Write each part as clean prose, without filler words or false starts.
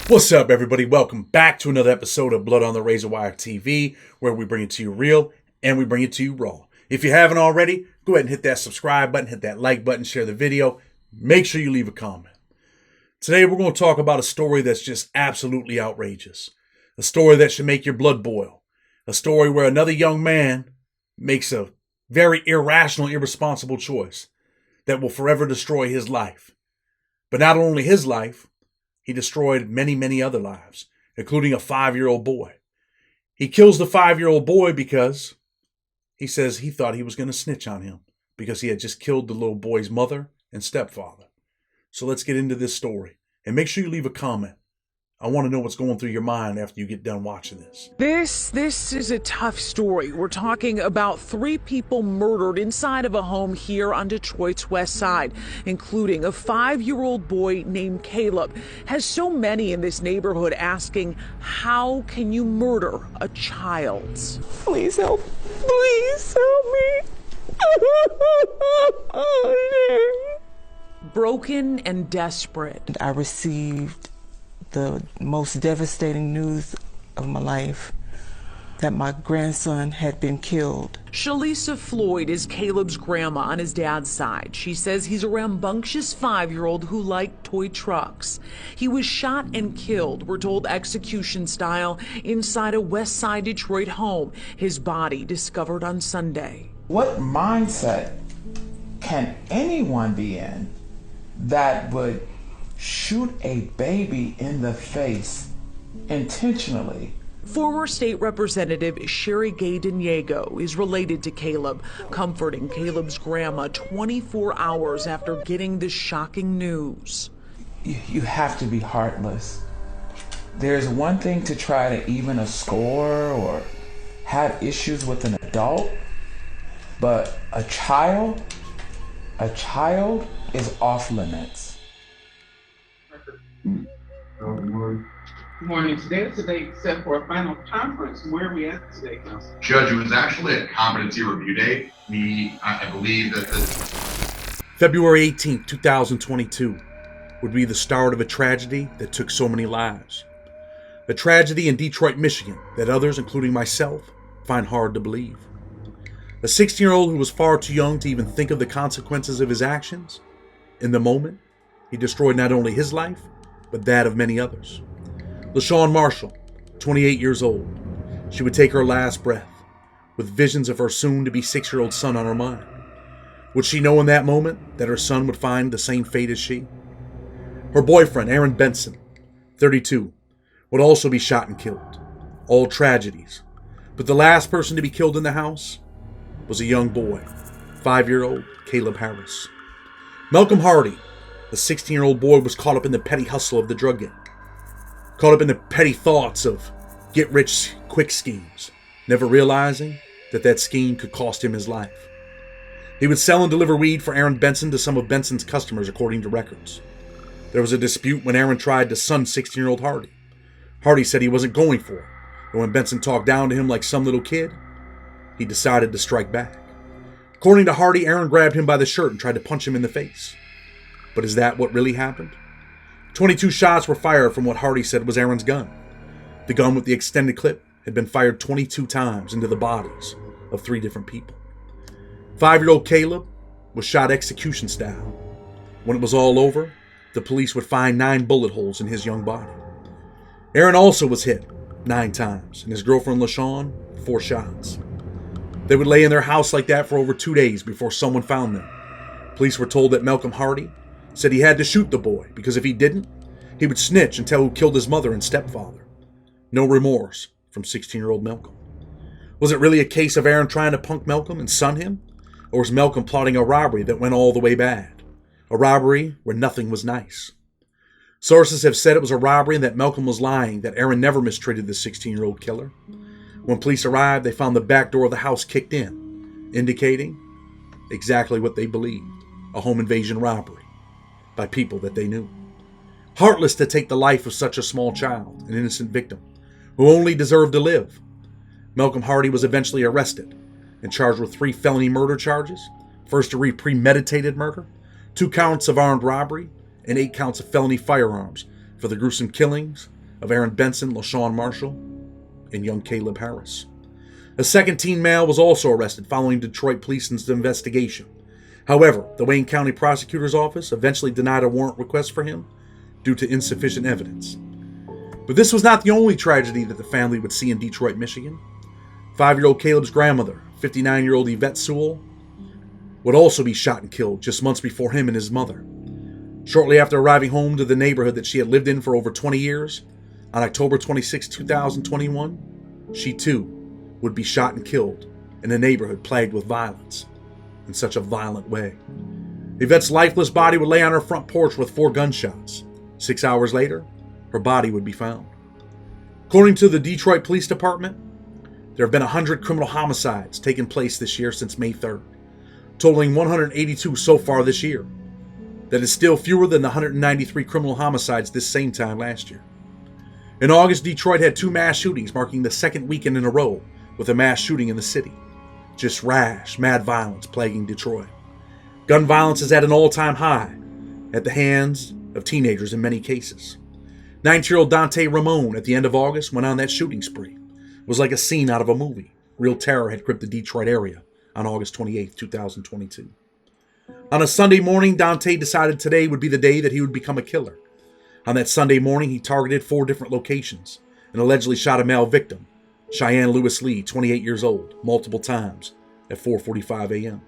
What's up, everybody? Welcome back to another episode of Blood on the Razor Wire TV, where we bring it to you real and we bring it to you raw. If you haven't already, go ahead and hit that subscribe button, hit that like button, share the video. Make sure you leave a comment. Today, we're going to talk about a story that's just absolutely outrageous. A story that should make your blood boil. A story where another young man makes a very irrational, irresponsible choice that will forever destroy his life. But not only his life, he destroyed many, many other lives, including a 5-year-old boy. He kills the 5-year-old boy because he says he thought he was going to snitch on him because he had just killed the little boy's mother and stepfather. So let's get into this story. And make sure you leave a comment. I want to know what's going through your mind after you get done watching this. This is a tough story. We're talking about 3 people murdered inside of a home here on Detroit's west side, including a 5-year-old boy named Caleb. Has so many in this neighborhood asking, how can you murder a child? Please help. Please help me. Broken and desperate. I received the most devastating news of my life, that my grandson had been killed. Shalisa Floyd is Caleb's grandma on his dad's side. She says he's a rambunctious 5-year-old who liked toy trucks. He was shot and killed, we're told execution style, inside a West Side Detroit home. His body discovered on Sunday. What mindset can anyone be in that would shoot a baby in the face intentionally? Former state representative Sherry Gay Diego is related to Caleb, comforting Caleb's grandma 24 hours after getting the shocking news. You have to be heartless. There's one thing to try to even a score or have issues with an adult, but a child is off limits. Good morning. Today is the date set for a final conference. Where are we at today, Council? Judge, it was actually a competency review day. I believe that February 18th, 2022 would be the start of a tragedy that took so many lives. A tragedy in Detroit, Michigan that others, including myself, find hard to believe. A 16-year-old who was far too young to even think of the consequences of his actions. In the moment, he destroyed not only his life, but that of many others. LaShawn Marshall, 28 years old. She would take her last breath with visions of her soon-to-be 6-year-old son on her mind. Would she know in that moment that her son would find the same fate as she? Her boyfriend, Aaron Benson, 32, would also be shot and killed. All tragedies. But the last person to be killed in the house was a young boy, 5-year-old Caleb Harris. Malcolm Hardy, the 16-year-old boy, was caught up in the petty hustle of the drug game. Caught up in the petty thoughts of get-rich-quick schemes, never realizing that that scheme could cost him his life. He would sell and deliver weed for Aaron Benson to some of Benson's customers, according to records. There was a dispute when Aaron tried to son 16-year-old Hardy. Hardy said he wasn't going for it, and when Benson talked down to him like some little kid, he decided to strike back. According to Hardy, Aaron grabbed him by the shirt and tried to punch him in the face. But is that what really happened? 22 shots were fired from what Hardy said was Aaron's gun. The gun with the extended clip had been fired 22 times into the bodies of 3 different people. 5-year-old Caleb was shot execution style. When it was all over, the police would find 9 bullet holes in his young body. Aaron also was hit 9 times, and his girlfriend LaShawn 4 shots. They would lay in their house like that for over 2 days before someone found them. Police were told that Malcolm Hardy said he had to shoot the boy because if he didn't, he would snitch and tell who killed his mother and stepfather. No remorse from 16-year-old Malcolm. Was it really a case of Aaron trying to punk Malcolm and son him? Or was Malcolm plotting a robbery that went all the way bad? A robbery where nothing was nice. Sources have said it was a robbery and that Malcolm was lying, that Aaron never mistreated the 16-year-old killer. When police arrived, they found the back door of the house kicked in, indicating exactly what they believed, a home invasion robbery by people that they knew. Heartless to take the life of such a small child, an innocent victim, who only deserved to live. Malcolm Hardy was eventually arrested and charged with 3 felony murder charges, first-degree premeditated murder, 2 counts of armed robbery, and 8 counts of felony firearms for the gruesome killings of Aaron Benson, LaShawn Marshall, and young Caleb Harris. A second teen male was also arrested following Detroit Police's investigation. However, the Wayne County Prosecutor's Office eventually denied a warrant request for him due to insufficient evidence. But this was not the only tragedy that the family would see in Detroit, Michigan. 5-year-old Caleb's grandmother, 59-year-old Yvette Sewell, would also be shot and killed just months before him and his mother. Shortly after arriving home to the neighborhood that she had lived in for over 20 years, on October 26, 2021, she too would be shot and killed in a neighborhood plagued with violence in such a violent way. Yvette's lifeless body would lay on her front porch with 4 gunshots. 6 hours later, her body would be found. According to the Detroit Police Department, there have been 100 criminal homicides taking place this year since May 3rd, totaling 182 so far this year. That is still fewer than the 193 criminal homicides this same time last year. In August, Detroit had 2 mass shootings, marking the second weekend in a row with a mass shooting in the city. Just rash, mad violence plaguing Detroit. Gun violence is at an all-time high at the hands of teenagers in many cases. 19-year-old Dante Ramon at the end of August went on that shooting spree. It was like a scene out of a movie. Real terror had gripped the Detroit area on August 28, 2022. On a Sunday morning, Dante decided today would be the day that he would become a killer. On that Sunday morning, he targeted 4 different locations and allegedly shot a male victim, Cheyenne Lewis Lee, 28 years old, multiple times at 4:45 a.m.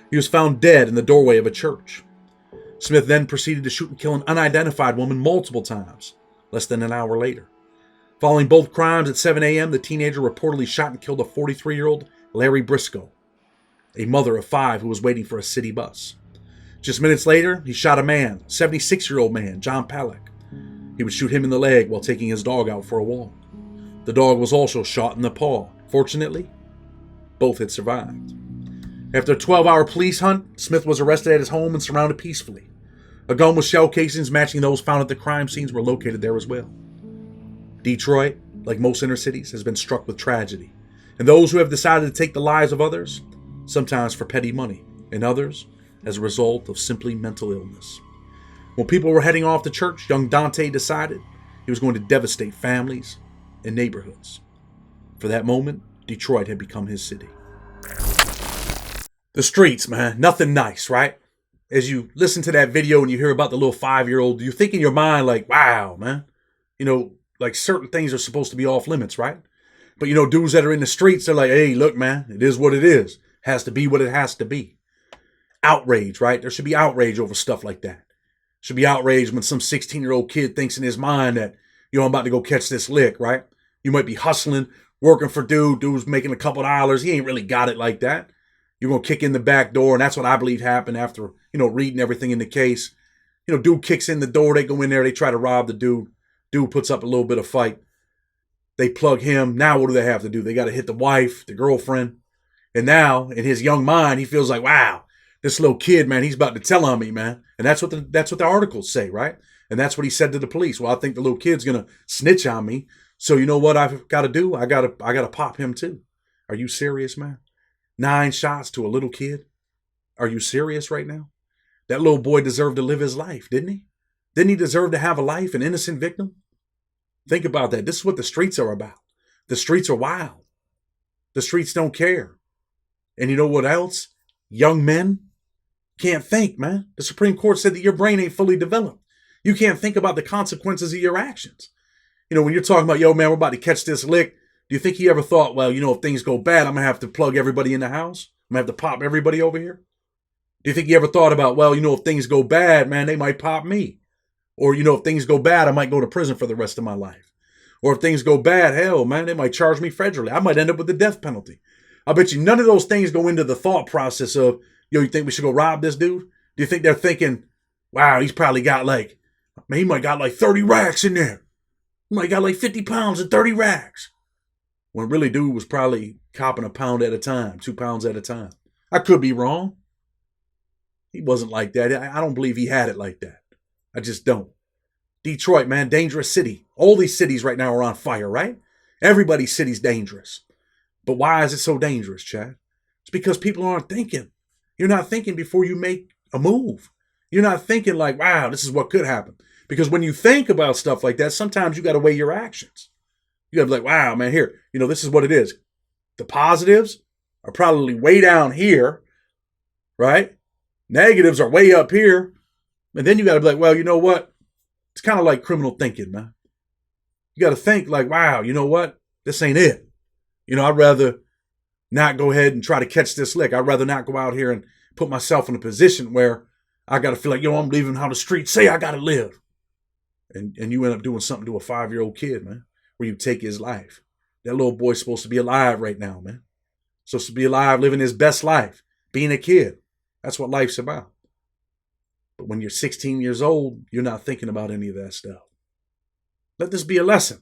He was found dead in the doorway of a church. Smith then proceeded to shoot and kill an unidentified woman multiple times, less than an hour later. Following both crimes at 7 a.m., the teenager reportedly shot and killed a 43-year-old Larry Briscoe, a mother of 5 who was waiting for a city bus. Just minutes later, he shot a man, 76-year-old man, John Palak. He would shoot him in the leg while taking his dog out for a walk. The dog was also shot in the paw. Fortunately, both had survived. After a 12-hour police hunt, Smith was arrested at his home and surrounded peacefully. A gun with shell casings matching those found at the crime scenes were located there as well. Detroit, like most inner cities, has been struck with tragedy. And those who have decided to take the lives of others, sometimes for petty money, and others as a result of simply mental illness. When people were heading off to church, young Dante decided he was going to devastate families and neighborhoods. For that moment, Detroit had become his city. The streets, man, nothing nice, right? As you listen to that video and you hear about the little 5-year-old, you think in your mind like, wow, man, like certain things are supposed to be off limits, right? But dudes that are in the streets, they're like, hey, look, man, it is what it is. Has to be what it has to be. Outrage, right? There should be outrage over stuff like that. Should be outrage when some 16-year-old kid thinks in his mind that, I'm about to go catch this lick, right? You might be hustling, working for dude's making a couple dollars. He ain't really got it like that. You're going to kick in the back door, and that's what I believe happened after, reading everything in the case. Dude kicks in the door, they go in there, they try to rob the dude. Dude puts up a little bit of fight. They plug him. Now what do they have to do? They got to hit the wife, the girlfriend. And now, in his young mind, he feels like, wow, this little kid, man, he's about to tell on me, man. And that's what the articles say, right? And that's what he said to the police. Well, I think the little kid's going to snitch on me. So you know what I've got to do? I got to pop him too. Are you serious, man? 9 shots to a little kid? Are you serious right now? That little boy deserved to live his life, didn't he? Didn't he deserve to have a life, an innocent victim? Think about that. This is what the streets are about. The streets are wild. The streets don't care. And you know what else? Young men can't think, man. The Supreme Court said that your brain ain't fully developed. You can't think about the consequences of your actions. When you're talking about, yo, man, we're about to catch this lick, do you think he ever thought, well, if things go bad, I'm going to have to plug everybody in the house? I'm going to have to pop everybody over here? Do you think he ever thought about, well, if things go bad, man, they might pop me? Or, if things go bad, I might go to prison for the rest of my life. Or if things go bad, hell, man, they might charge me federally. I might end up with the death penalty. I bet you none of those things go into the thought process of, you think we should go rob this dude? Do you think they're thinking, wow, he's probably got he might got 30 racks in there. He might got 50 pounds and 30 racks. When really dude was probably copping a pound at a time, 2 pounds at a time. I could be wrong. He wasn't like that. I don't believe he had it like that. I just don't. Detroit, man, dangerous city. All these cities right now are on fire, right? Everybody's city's dangerous. But why is it so dangerous, Chad? It's because people aren't thinking. You're not thinking before you make a move. You're not thinking like, wow, this is what could happen. Because when you think about stuff like that, sometimes you got to weigh your actions. You got to be like, wow, man, here, this is what it is. The positives are probably way down here, right? Negatives are way up here. And then you got to be like, well, you know what? It's kind of like criminal thinking, man. You got to think like, wow, you know what? This ain't it. I'd rather not go ahead and try to catch this lick. I'd rather not go out here and put myself in a position where I got to feel like, I'm leaving how the streets say I got to live. And you end up doing something to a 5-year-old kid, man, where you take his life. That little boy's supposed to be alive right now, man. Supposed to be alive, living his best life, being a kid. That's what life's about. But when you're 16 years old, you're not thinking about any of that stuff. Let this be a lesson.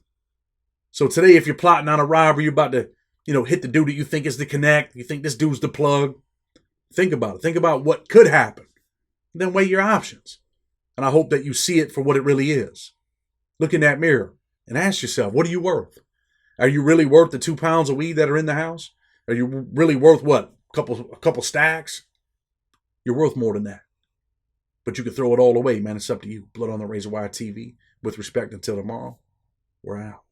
So today, if you're plotting on a robbery, you're about to, hit the dude that you think is the connect, you think this dude's the plug, think about it. Think about what could happen. Then weigh your options. And I hope that you see it for what it really is. Look in that mirror and ask yourself, what are you worth? Are you really worth the 2 pounds of weed that are in the house? Are you really worth what? A couple stacks? You're worth more than that. But you can throw it all away, man. It's up to you. Blood on the Razor Wire TV. With respect, until tomorrow, we're out.